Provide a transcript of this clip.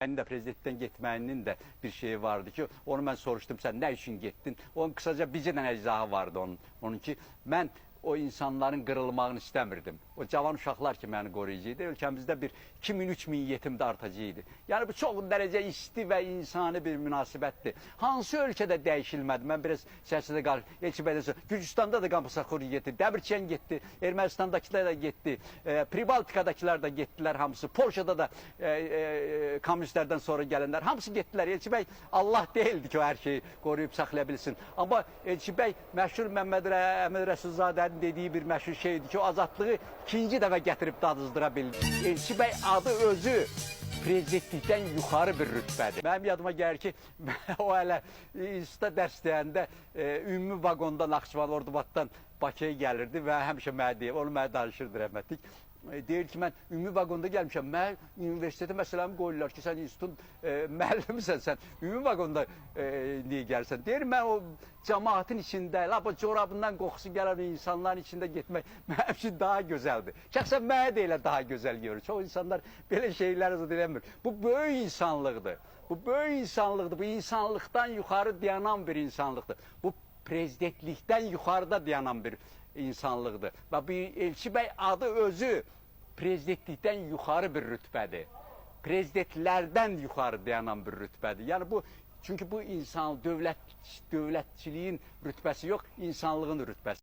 Benim de prezidentten gitməyinin də bir şeyi vardı ki, onu mən soruşdum, sən nə üçün getdin? Onun kısaca bircə dənə izahı vardı onun ki, mən o insanların qırılmağını istəmirdim. O cavan uşaqlar ki, məni qoruyucuydu. Ölkəmizdə bir 2000-3000 yetim də artacaqdı. Yəni bu çox dərəcə isti və insani bir münasibətdir. Hansı ölkədə dəyişilmədi? Mən biraz siyasətə qalıb, Elçibəydən sonra Gürcüstanda da Qamposaxuri getdi, Dəmirçən getdi, Ermənistandakilər də getdi, Pribaltikadakilər də getdilər hamısı, Polşada da komünistlərdən sonra gələnlər hamısı getdilər. Elçibəy Allah deyildi ki, o hər şeyi qoruyub saxlaya bilsin. Amma Elçibəy məşhur Məmməd Əmir Rəsulzadənin dediği bir məşhur şeydir ki, o azadlığı ikinci dəfə gətirib dadızdıra bildi. Elçibəy adı özü prezidentlikdən yuxarı bir rütbədir. Mənim yadıma gəlir ki, o hələ institutda dərs deyəndə ümumi vaqonda Naxçıvan Ordubaddan Bakıya gəlirdi və həmişə mənə deyib, onu mənə danışırdı rəhmətlik. Deyir ki, mən ümumi vaqonda gəlmişəm, mən universitetə məsələmi qoyurlar ki, sən institutun müəllimisən, sən ümumi vaqonda niyə gəlsən? Deyir, mən o cəmaatın içində, o corabından qoxusu gələn insanların içində getmək mənim üçün daha gözəldir. Şəxsən mənə də elə daha gözəl görür. Çox insanlar belə şeylər eləmir. Bu böyük insanlıqdır. Bu böyük insanlıqdır. Bu insanlıqdan yuxarı dayanan bir insanlıqdır. Bu prezidentlikdən yuxarıda dayanan bir insanlıqdır. Və bu Elçibəy adı özü prezidentlikdən yuxarı bir rütbədir. Prezidentlərdən yuxarı dayanan bir rütbədir. Yəni bu, çünki bu insan, dövlətçiliyin rütbəsi yox, insanlığın rütbəsi.